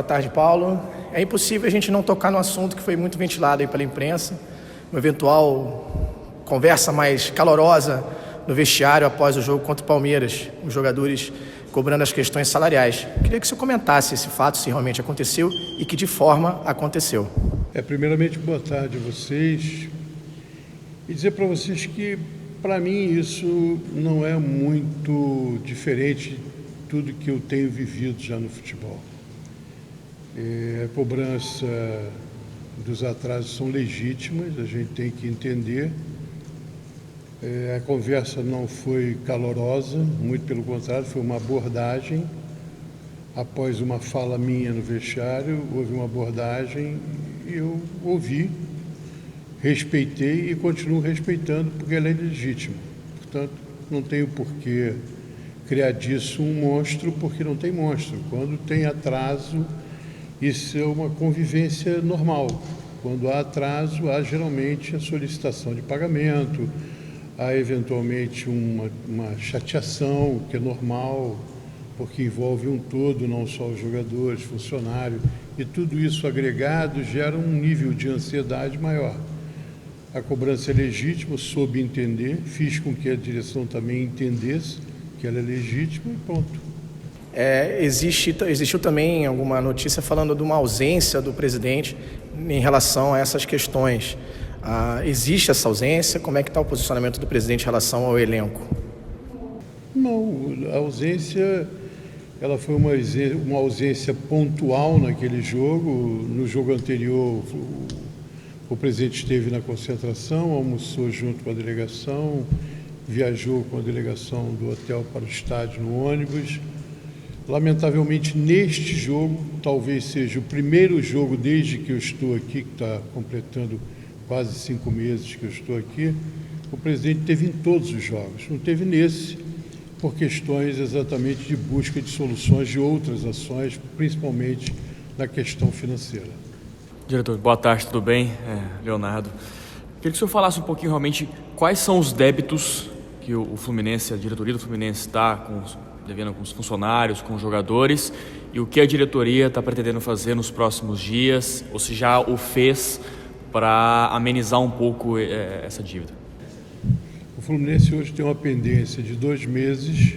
Boa tarde, Paulo. É impossível a gente não tocar no assunto que foi muito ventilado aí pela imprensa, uma eventual conversa mais calorosa no vestiário após o jogo contra o Palmeiras, os jogadores cobrando as questões salariais. Queria que você comentasse esse fato, se realmente aconteceu e que de forma aconteceu. Primeiramente, boa tarde a vocês e dizer para vocês que, para mim, isso não é muito diferente de tudo que eu tenho vivido já no futebol. A cobrança dos atrasos são legítimas, a gente tem que entender. A conversa não foi calorosa, muito pelo contrário, foi uma abordagem. Após uma fala minha no vestiário, houve uma abordagem e eu ouvi, respeitei e continuo respeitando porque ela é legítima. Portanto, não tenho por que criar disso um monstro, porque não tem monstro. Quando tem atraso, isso é uma convivência normal. Quando há atraso, há geralmente a solicitação de pagamento, há eventualmente uma chateação, que é normal, porque envolve um todo, não só os jogadores, funcionários, e tudo isso agregado gera um nível de ansiedade maior. A cobrança é legítima, soube entender, fiz com que a direção também entendesse que ela é legítima e pronto. Existiu também alguma notícia falando de uma ausência do presidente em relação a essas questões. Existe essa ausência? Como é que está o posicionamento do presidente em relação ao elenco? Não, a ausência, ela foi uma ausência pontual naquele jogo. No jogo anterior, o presidente esteve na concentração, almoçou junto com a delegação, viajou com a delegação do hotel para o estádio no ônibus. Lamentavelmente, neste jogo, talvez seja o primeiro jogo desde que eu estou aqui, que está completando quase 5 meses que eu estou aqui, o presidente teve em todos os jogos, não teve nesse, por questões exatamente de busca de soluções de outras ações, principalmente na questão financeira. Diretor, boa tarde, tudo bem? Leonardo. Queria que o senhor falasse um pouquinho realmente quais são os débitos que o Fluminense, a diretoria do Fluminense está devendo com os funcionários, com os jogadores, e o que a diretoria está pretendendo fazer nos próximos dias, ou se já o fez, para amenizar um pouco essa dívida. O Fluminense hoje tem uma pendência de 2 meses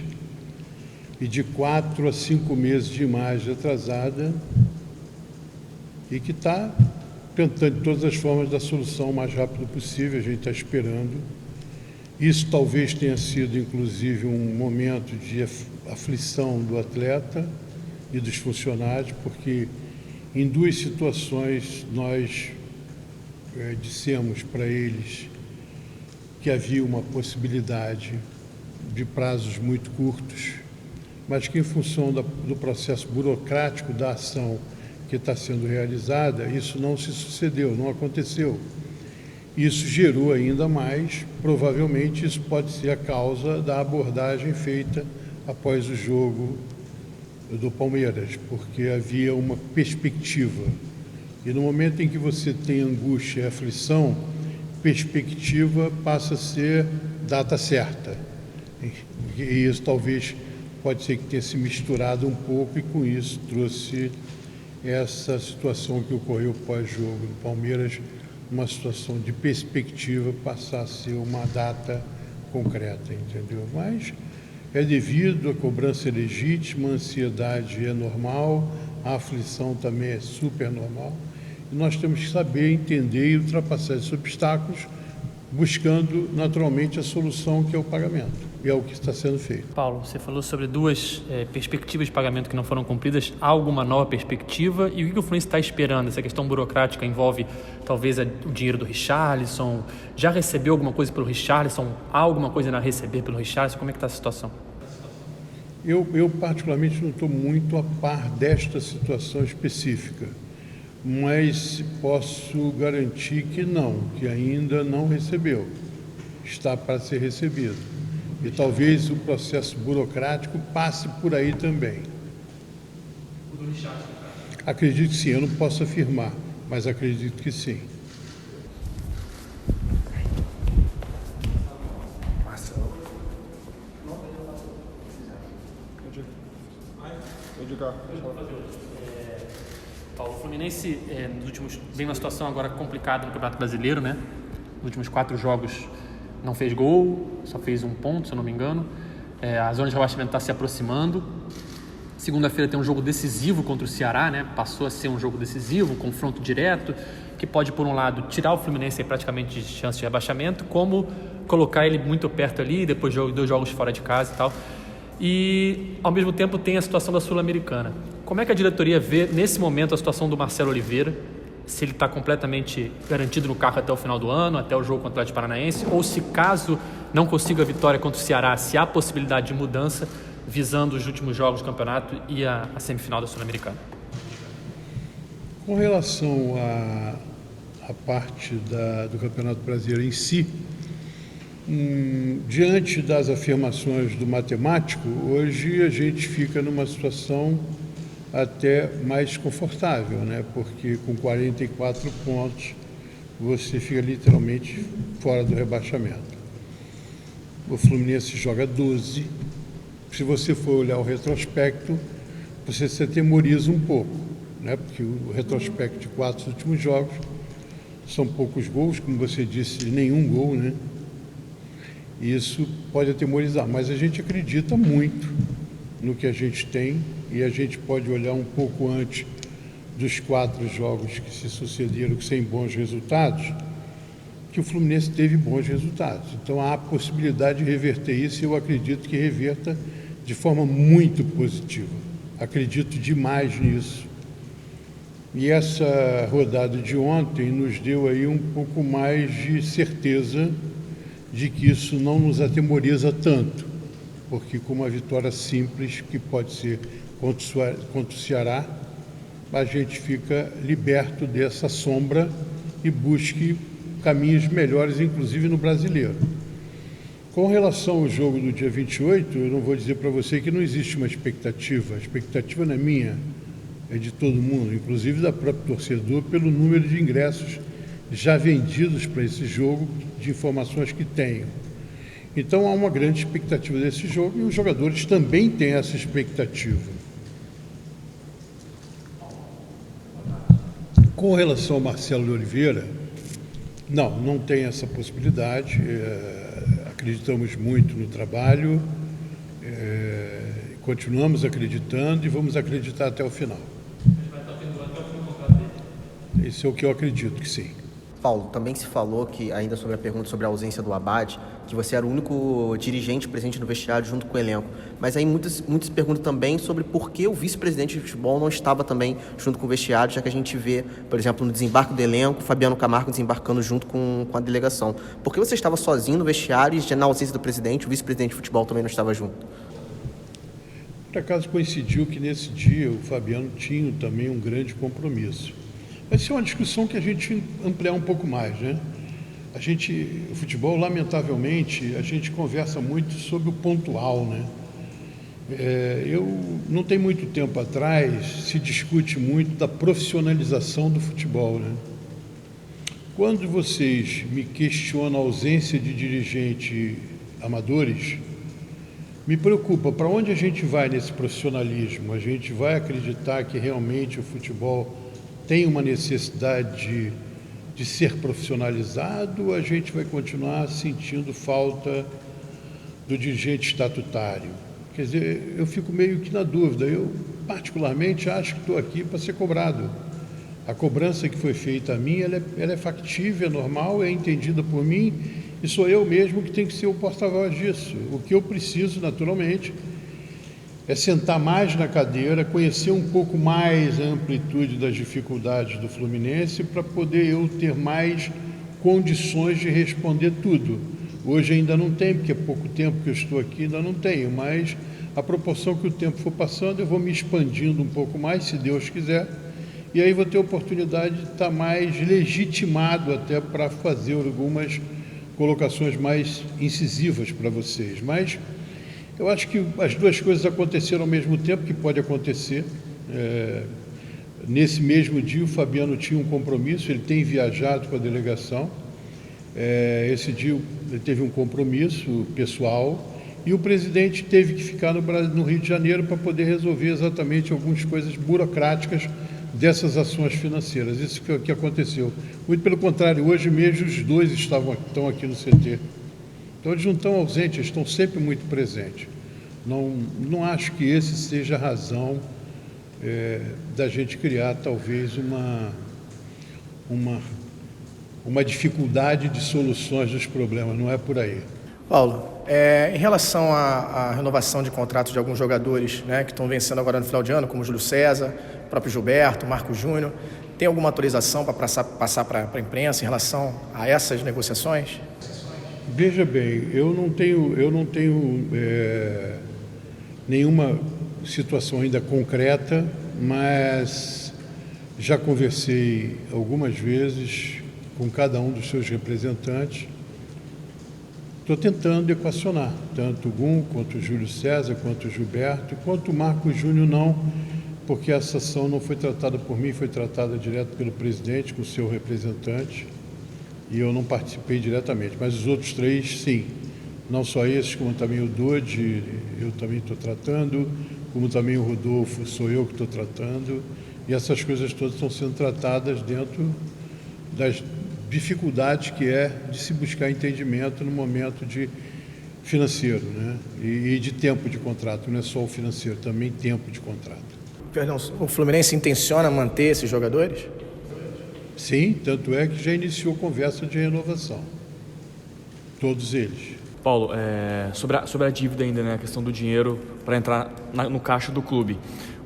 e de 4 a 5 meses de imagem atrasada e que está tentando de todas as formas dar solução o mais rápido possível, a gente está esperando. Isso talvez tenha sido, inclusive, um momento de aflição do atleta e dos funcionários, porque em 2 situações nós dissemos para eles que havia uma possibilidade de prazos muito curtos, mas que em função do processo burocrático da ação que está sendo realizada, isso não se sucedeu, não aconteceu. Isso gerou ainda mais, provavelmente isso pode ser a causa da abordagem feita após o jogo do Palmeiras, porque havia uma perspectiva. E no momento em que você tem angústia e aflição, perspectiva passa a ser data certa. E isso talvez pode ser que tenha se misturado um pouco e com isso trouxe essa situação que ocorreu pós-jogo do Palmeiras, uma situação de perspectiva passar a ser uma data concreta, entendeu? Mas é devido, a cobrança é legítima, a ansiedade é normal, a aflição também é super normal. E nós temos que saber, entender e ultrapassar esses obstáculos, buscando naturalmente a solução que é o pagamento. E é o que está sendo feito. Paulo, você falou sobre 2 perspectivas de pagamento que não foram cumpridas. Há alguma nova perspectiva? E o que o Fluminense está esperando? Essa questão burocrática envolve talvez o dinheiro do Richarlison? Já recebeu alguma coisa pelo Richarlison? Há alguma coisa a receber pelo Richarlison? Como é que está a situação? Eu particularmente não estou muito a par desta situação específica, mas posso garantir que ainda não recebeu. Está para ser recebido. E talvez o processo burocrático passe por aí também. O do Richarlison? Acredito que sim, eu não posso afirmar, mas acredito que sim. Paulo, o Fluminense vem uma situação agora complicada no Campeonato Brasileiro, né? Nos últimos 4 jogos não fez gol, só fez 1 ponto, se eu não me engano. A zona de rebaixamento está se aproximando. Segunda-feira tem um jogo decisivo contra o Ceará, né? Passou a ser um jogo decisivo, um confronto direto, que pode, por um lado, tirar o Fluminense aí praticamente de chance de rebaixamento, como colocar ele muito perto ali, depois de 2 jogos fora de casa e tal. E, ao mesmo tempo, tem a situação da Sul-Americana. Como é que a diretoria vê, nesse momento, a situação do Marcelo Oliveira? Se ele está completamente garantido no carro até o final do ano, até o jogo contra o Atlético Paranaense, ou se, caso não consiga a vitória contra o Ceará, se há possibilidade de mudança, visando os últimos jogos do campeonato e a semifinal da Sul-Americana? Com relação à parte do Campeonato Brasileiro em si, diante das afirmações do matemático, hoje a gente fica numa situação até mais confortável, né? Porque com 44 pontos você fica literalmente fora do rebaixamento. O Fluminense joga 12. Se você for olhar o retrospecto, você se atemoriza um pouco, né? Porque o retrospecto de 4 últimos jogos são poucos gols, como você disse, nenhum gol, né? Isso pode atemorizar, mas a gente acredita muito no que a gente tem e a gente pode olhar um pouco antes dos 4 jogos que se sucederam sem bons resultados, que o Fluminense teve bons resultados. Então há a possibilidade de reverter isso e eu acredito que reverta de forma muito positiva. Acredito demais nisso. E essa rodada de ontem nos deu aí um pouco mais de certeza de que isso não nos atemoriza tanto, porque com uma vitória simples, que pode ser contra o Ceará, a gente fica liberto dessa sombra e busque caminhos melhores, inclusive no Brasileiro. Com relação ao jogo do dia 28, eu não vou dizer para você que não existe uma expectativa. A expectativa não é minha, é de todo mundo, inclusive da própria torcedor, pelo número de ingressos já vendidos para esse jogo, de informações que tenho. Então há uma grande expectativa desse jogo e os jogadores também têm essa expectativa. Com relação ao Marcelo Oliveira, não tem essa possibilidade. Acreditamos muito no trabalho, continuamos acreditando e vamos acreditar até o final. Esse é o que eu acredito que sim. Paulo, também se falou que, ainda sobre a pergunta sobre a ausência do Abad, que você era o único dirigente presente no vestiário junto com o elenco. Mas aí muitos perguntam também sobre por que o vice-presidente de futebol não estava também junto com o vestiário, já que a gente vê, por exemplo, no desembarque do elenco, Fabiano Camargo desembarcando junto com a delegação. Por que você estava sozinho no vestiário e, na ausência do presidente, o vice-presidente de futebol também não estava junto? Por acaso coincidiu que nesse dia o Fabiano tinha também um grande compromisso. Vai ser uma discussão que a gente ampliar um pouco mais, né? O futebol, lamentavelmente, a gente conversa muito sobre o pontual, né? Não tem muito tempo atrás, se discute muito da profissionalização do futebol, né? Quando vocês me questionam a ausência de dirigentes amadores, me preocupa, para onde a gente vai nesse profissionalismo? A gente vai acreditar que realmente o futebol tem uma necessidade de ser profissionalizado, a gente vai continuar sentindo falta do dirigente estatutário? Quer dizer, eu fico meio que na dúvida. Eu, particularmente, acho que estou aqui para ser cobrado. A cobrança que foi feita a mim, ela é factível, é normal, é entendida por mim, e sou eu mesmo que tenho que ser o porta-voz disso. O que eu preciso, naturalmente, é sentar mais na cadeira, conhecer um pouco mais a amplitude das dificuldades do Fluminense para poder eu ter mais condições de responder tudo. Hoje ainda não tenho, porque é pouco tempo que eu estou aqui, ainda não tenho, mas à proporção que o tempo for passando, eu vou me expandindo um pouco mais, se Deus quiser, e aí vou ter a oportunidade de estar mais legitimado até para fazer algumas colocações mais incisivas para vocês. Mas eu acho que as duas coisas aconteceram ao mesmo tempo, que pode acontecer. Nesse mesmo dia, o Fabiano tinha um compromisso, ele tem viajado com a delegação. Esse dia ele teve um compromisso pessoal e o presidente teve que ficar no Rio de Janeiro para poder resolver exatamente algumas coisas burocráticas dessas ações financeiras. Isso foi o que aconteceu. Muito pelo contrário, hoje mesmo os dois estão aqui no CT. Então eles não estão ausentes, eles estão sempre muito presentes. Não acho que esse seja a razão da gente criar talvez uma dificuldade de soluções dos problemas, não é por aí. Paulo, em relação à renovação de contratos de alguns jogadores, né, que estão vencendo agora no final de ano, como Júlio César, o próprio Gilberto, Marco Júnior, tem alguma autorização para passar para a imprensa em relação a essas negociações? Veja bem, eu não tenho nenhuma situação ainda concreta, mas já conversei algumas vezes com cada um dos seus representantes. Estou tentando equacionar, tanto o Gum, quanto o Júlio César, quanto o Gilberto, quanto o Marco Júnior não, porque essa ação não foi tratada por mim, foi tratada direto pelo presidente, com o seu representante, e eu não participei diretamente. Mas os outros três, sim. Não só esses, como também o Dodi, eu também estou tratando, como também o Rodolfo, sou eu que estou tratando, e essas coisas todas estão sendo tratadas dentro das dificuldades que é de se buscar entendimento no momento de financeiro, né? E de tempo de contrato, não é só o financeiro, também tempo de contrato. Perdão, o Fluminense intenciona manter esses jogadores? Sim, tanto é que já iniciou conversa de renovação, todos eles. Paulo, sobre a dívida ainda, né, a questão do dinheiro para entrar no caixa do clube.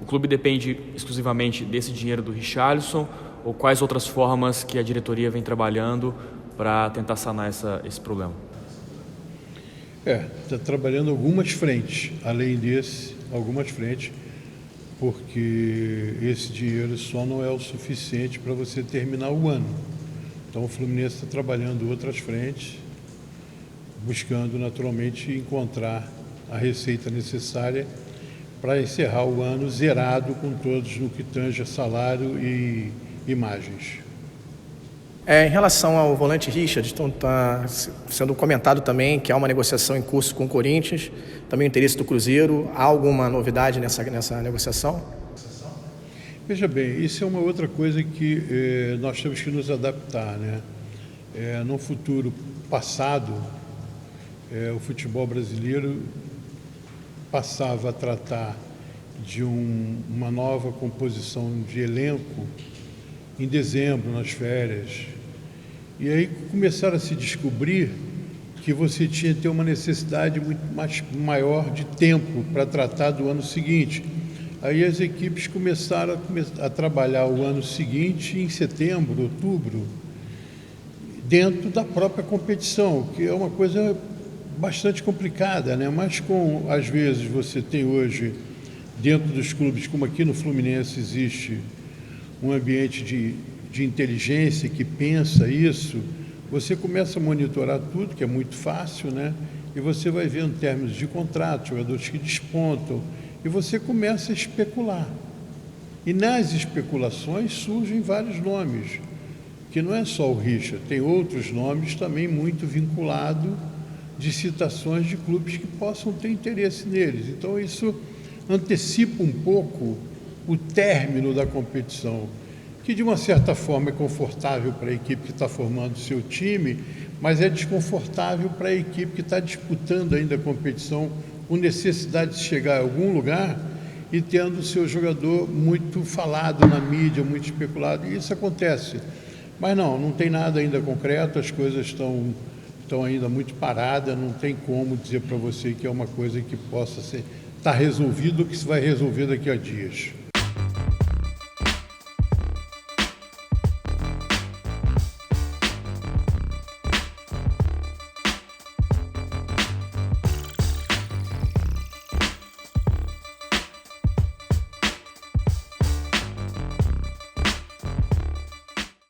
O clube depende exclusivamente desse dinheiro do Richarlison, ou quais outras formas que a diretoria vem trabalhando para tentar sanar esse problema? Está trabalhando algumas frentes, além desse, algumas frentes, porque esse dinheiro só não é o suficiente para você terminar o ano. Então o Fluminense está trabalhando outras frentes, buscando naturalmente encontrar a receita necessária para encerrar o ano zerado com todos no que tange a salário e imagens. Em relação ao volante Richard, está sendo comentado também que há uma negociação em curso com o Corinthians, também o interesse do Cruzeiro. Há alguma novidade nessa negociação? Veja bem, isso é uma outra coisa que nós temos que nos adaptar, né? No futuro passado, o futebol brasileiro passava a tratar de uma nova composição de elenco em dezembro, nas férias. E aí começaram a se descobrir que você tinha que ter uma necessidade muito maior de tempo para tratar do ano seguinte. Aí as equipes começaram a trabalhar o ano seguinte em setembro, outubro, dentro da própria competição, que é uma coisa bastante complicada, né? Mas às vezes você tem hoje, dentro dos clubes, como aqui no Fluminense existe um ambiente de inteligência que pensa isso, você começa a monitorar tudo, que é muito fácil, né? E você vai vendo termos de contrato, jogadores que despontam, e você começa a especular. E nas especulações surgem vários nomes, que não é só o Richard, tem outros nomes também muito vinculados de citações de clubes que possam ter interesse neles. Então isso antecipa um pouco o término da competição, que de uma certa forma é confortável para a equipe que está formando o seu time, mas é desconfortável para a equipe que está disputando ainda a competição, com necessidade de chegar a algum lugar e tendo o seu jogador muito falado na mídia, muito especulado, e isso acontece. Mas não tem nada ainda concreto, as coisas estão ainda muito paradas, não tem como dizer para você que é uma coisa que possa estar resolvida ou que se vai resolver daqui a dias.